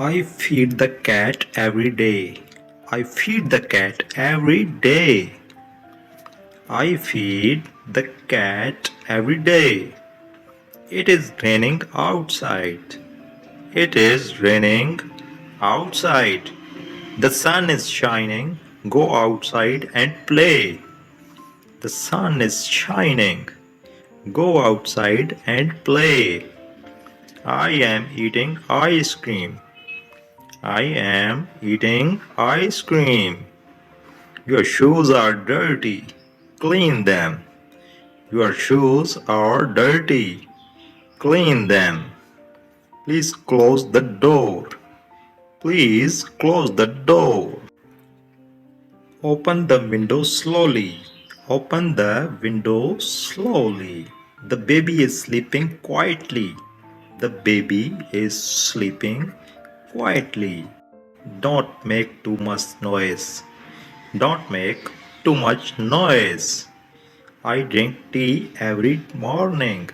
I feed the cat every day. I feed the cat every day. I feed the cat every day. It is raining outside. It is raining outside. The sun is shining. Go outside and play. The sun is shining. Go outside and play. I am eating ice cream. I am eating ice cream. Your shoes are dirty. Clean them. Your shoes are dirty. Clean them. Please close the door. Please close the door. Open the window slowly. Open the window slowly. The baby is sleeping quietly. The baby is sleeping quietly. Don't make too much noise. Don't make too much noise. I drink tea every morning.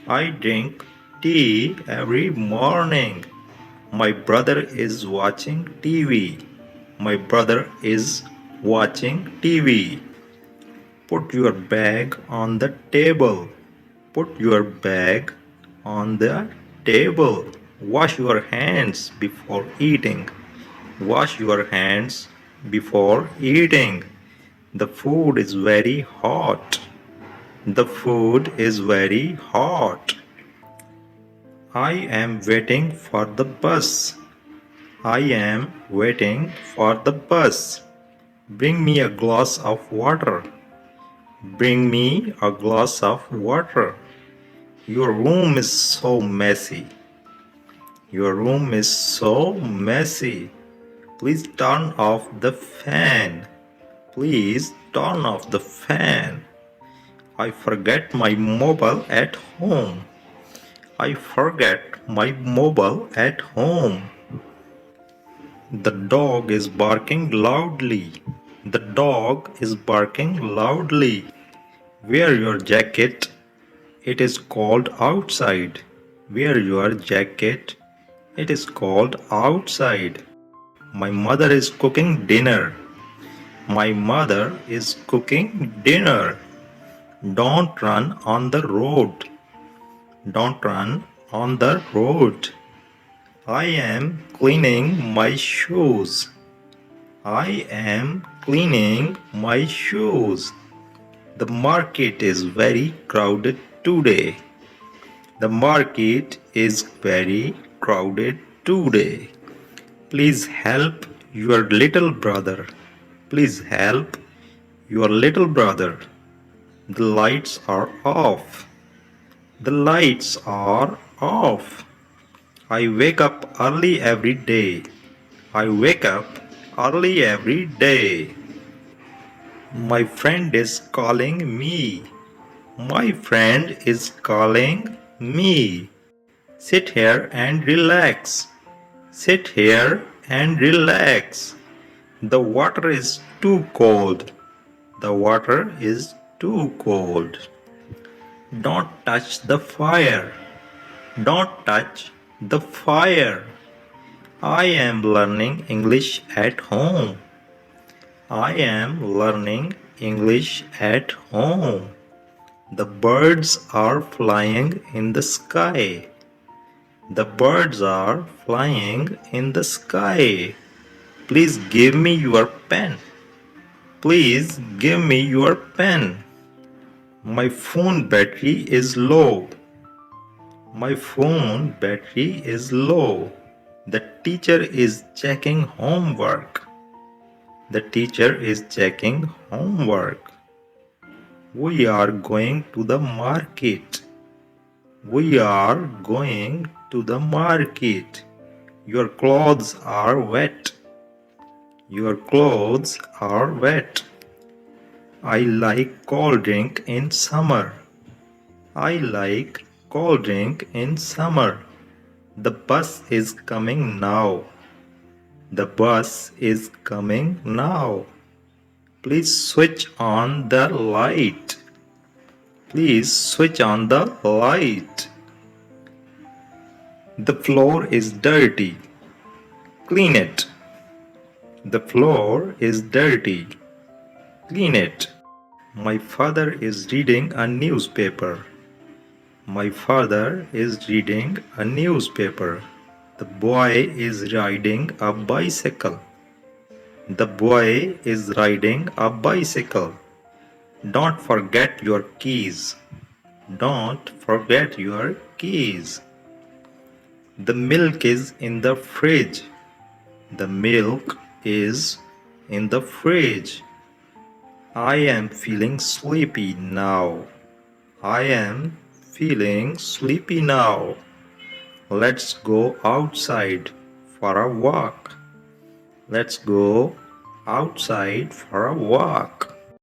I drink tea every morning. My brother is watching TV. My brother is watching TV. Put your bag on the table. Put your bag on the table. Wash your hands before eating. Wash your hands before eating. The food is very hot. The food is very hot. I am waiting for the bus. I am waiting for the bus. Bring me a glass of water. Bring me a glass of water. Your room is so messy. Your room is so messy. Please turn off the fan. Please turn off the fan. I forget my mobile at home. I forget my mobile at home. The dog is barking loudly. The dog is barking loudly. Wear your jacket. It is cold outside. Wear your jacket. It is cold outside. My mother is cooking dinner. My mother is cooking dinner. Don't run on the road. Don't run on the road. I am cleaning my shoes. I am cleaning my shoes. The market is very crowded today. The market is very crowded today. Please help your little brother. Please help your little brother. The lights are off. The lights are off. I wake up early every day. I wake up early every day. My friend is calling me. My friend is calling me. Sit here and relax. Sit here and relax. The water is too cold. The water is too cold. Don't touch the fire. Don't touch the fire. I am learning English at home. I am learning English at home. The birds are flying in the sky. The birds are flying in the sky. Please give me your pen. Please give me your pen. My phone battery is low. My phone battery is low. The teacher is checking homework. The teacher is checking homework. We are going to the market. We are going to the market. Your clothes are wet. Your clothes are wet. I like cold drink in summer. I like cold drink in summer. The bus is coming now. The bus is coming now. Please switch on the light. Please switch on the light. The floor is dirty. Clean it. The floor is dirty. Clean it. My father is reading a newspaper. My father is reading a newspaper. The boy is riding a bicycle. The boy is riding a bicycle. Don't forget your keys. Don't forget your keys. The milk is in the fridge. The milk is in the fridge. I am feeling sleepy now. I am feeling sleepy now. Let's go outside for a walk. Let's go outside for a walk.